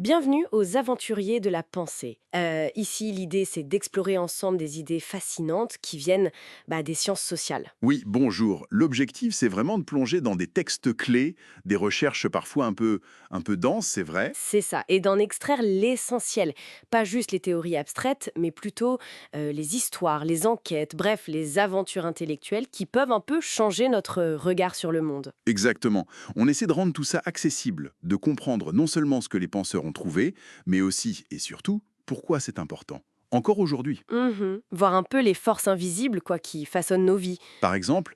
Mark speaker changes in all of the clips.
Speaker 1: Bienvenue aux Aventuriers de la pensée. Ici, l'idée, c'est d'explorer ensemble des idées fascinantes qui viennent des sciences sociales.
Speaker 2: Oui, bonjour. L'objectif, c'est vraiment de plonger dans des textes clés, des recherches parfois un peu denses, c'est vrai.
Speaker 1: C'est ça, et d'en extraire l'essentiel. Pas juste les théories abstraites, mais plutôt les histoires, les enquêtes, bref, les aventures intellectuelles qui peuvent un peu changer notre regard sur le monde.
Speaker 2: Exactement. On essaie de rendre tout ça accessible, de comprendre non seulement ce que les penseurs ont trouvé, mais aussi et surtout pourquoi c'est important. Encore aujourd'hui.
Speaker 1: Voir un peu les forces invisibles quoi, qui façonnent nos vies.
Speaker 2: Par exemple,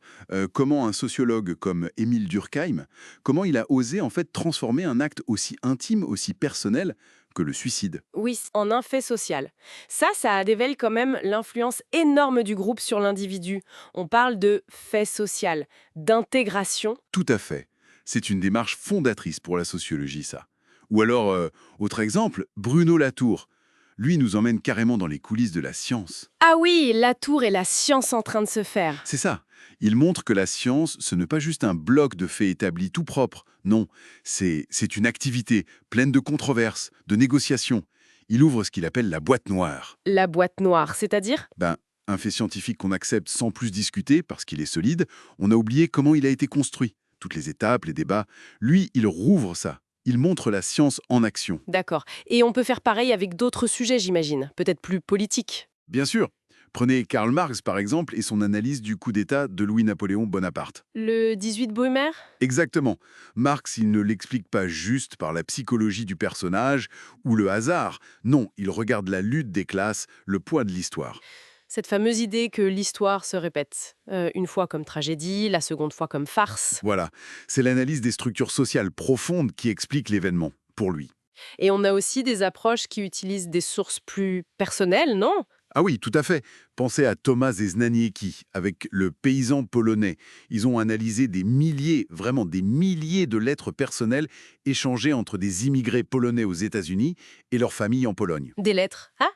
Speaker 2: comment un sociologue comme Émile Durkheim, comment il a osé en fait transformer un acte aussi intime, aussi personnel que le suicide.
Speaker 1: Oui, en un fait social. Ça révèle quand même l'influence énorme du groupe sur l'individu. On parle de fait social, d'intégration.
Speaker 2: Tout à fait. C'est une démarche fondatrice pour la sociologie, ça. Ou alors, autre exemple, Bruno Latour. Lui nous emmène carrément dans les coulisses de la science.
Speaker 1: Ah oui, la tour et la science en train de se faire.
Speaker 2: C'est ça. Il montre que la science, ce n'est pas juste un bloc de faits établis tout propre. Non, c'est une activité pleine de controverses, de négociations. Il ouvre ce qu'il appelle la boîte noire.
Speaker 1: La boîte noire, c'est-à-dire.
Speaker 2: Ben, un fait scientifique qu'on accepte sans plus discuter parce qu'il est solide, on a oublié comment il a été construit. Toutes les étapes, les débats. Lui, il rouvre ça. Il montre la science en action.
Speaker 1: D'accord. Et on peut faire pareil avec d'autres sujets, j'imagine. Peut-être plus politiques.
Speaker 2: Bien sûr. Prenez Karl Marx, par exemple, et son analyse du coup d'État de Louis-Napoléon Bonaparte.
Speaker 1: Le 18 Brumaire.
Speaker 2: Exactement. Marx, il ne l'explique pas juste par la psychologie du personnage ou le hasard. Non, il regarde la lutte des classes, le poids de l'histoire.
Speaker 1: Cette fameuse idée que l'histoire se répète. Une fois comme tragédie, la seconde fois comme farce.
Speaker 2: Voilà. C'est l'analyse des structures sociales profondes qui explique l'événement, pour lui.
Speaker 1: Et on a aussi des approches qui utilisent des sources plus personnelles, non?
Speaker 2: Ah oui, tout à fait. Pensez à Thomas et Znaniecki, avec le paysan polonais. Ils ont analysé des milliers, vraiment des milliers de lettres personnelles échangées entre des immigrés polonais aux États-Unis et leurs familles en Pologne.
Speaker 1: Des lettres. Ah,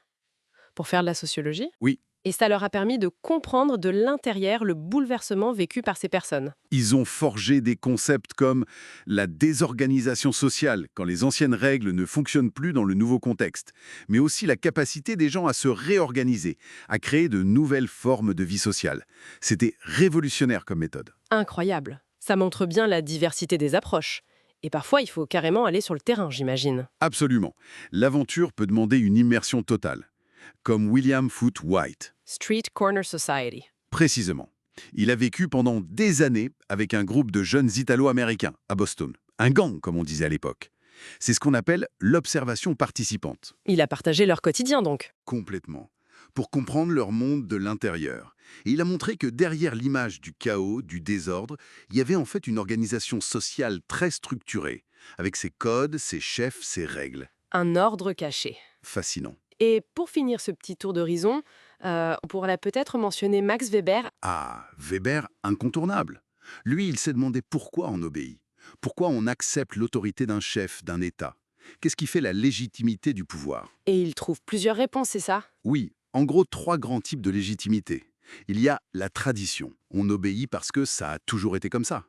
Speaker 1: pour faire de la sociologie.
Speaker 2: Oui,
Speaker 1: Et ça leur a permis de comprendre de l'intérieur le bouleversement vécu par ces personnes.
Speaker 2: ils ont forgé des concepts comme la désorganisation sociale, quand les anciennes règles ne fonctionnent plus dans le nouveau contexte, mais aussi la capacité des gens à se réorganiser, à créer de nouvelles formes de vie sociale. C'était révolutionnaire comme méthode.
Speaker 1: Incroyable. Ça montre bien la diversité des approches. Et parfois, il faut carrément aller sur le terrain, j'imagine.
Speaker 2: Absolument. L'aventure peut demander une immersion totale, comme William Foote White.
Speaker 1: Street Corner Society.
Speaker 2: Précisément. Il a vécu pendant des années avec un groupe de jeunes Italo-américains à Boston. Un gang, comme on disait à l'époque. C'est ce qu'on appelle l'observation participante.
Speaker 1: Il a partagé leur quotidien, donc.
Speaker 2: Complètement. Pour comprendre leur monde de l'intérieur. Et il a montré que derrière l'image du chaos, du désordre, il y avait en fait une organisation sociale très structurée, avec ses codes, ses chefs, ses règles.
Speaker 1: Un ordre caché.
Speaker 2: Fascinant.
Speaker 1: Et pour finir ce petit tour d'horizon, on pourrait peut-être mentionner Max Weber.
Speaker 2: Ah, Weber, incontournable. Lui, il s'est demandé pourquoi on obéit. Pourquoi on accepte l'autorité d'un chef, d'un État. Qu'est-ce qui fait la légitimité du pouvoir?
Speaker 1: Et il trouve plusieurs réponses, c'est ça?
Speaker 2: Oui, en gros, trois grands types de légitimité. Il y a la tradition. On obéit parce que ça a toujours été comme ça.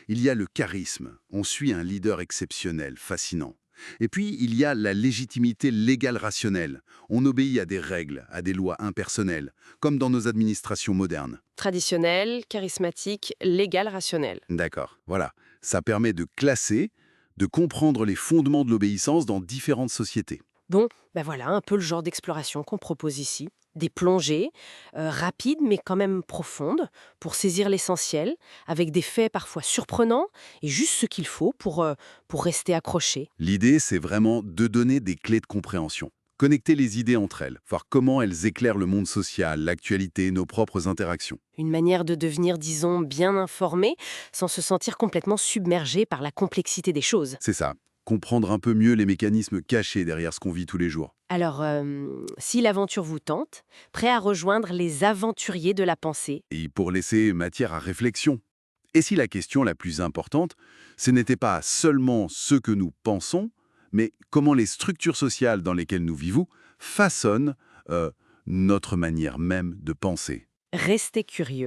Speaker 2: Il y a le charisme. On suit un leader exceptionnel, fascinant. Et puis, il y a la légitimité légale rationnelle. On obéit à des règles, à des lois impersonnelles, comme dans nos administrations modernes.
Speaker 1: Traditionnel, charismatique, légal, rationnel.
Speaker 2: D'accord, voilà. Ça permet de classer, de comprendre les fondements de l'obéissance dans différentes sociétés.
Speaker 1: Bon, ben voilà, un peu le genre d'exploration qu'on propose ici. Des plongées, rapides mais quand même profondes, pour saisir l'essentiel, avec des faits parfois surprenants, et juste ce qu'il faut pour rester accroché.
Speaker 2: L'idée, c'est vraiment de donner des clés de compréhension. Connecter les idées entre elles, voir comment elles éclairent le monde social, l'actualité, nos propres interactions.
Speaker 1: Une manière de devenir, disons, bien informé, sans se sentir complètement submergé par la complexité des choses.
Speaker 2: C'est ça. Comprendre un peu mieux les mécanismes cachés derrière ce qu'on vit tous les jours.
Speaker 1: Alors, si l'aventure vous tente, prêt à rejoindre les aventuriers de la pensée.
Speaker 2: Et pour laisser matière à réflexion. Et si la question la plus importante, ce n'était pas seulement ce que nous pensons, mais comment les structures sociales dans lesquelles nous vivons façonnent notre manière même de penser.
Speaker 1: Restez curieux.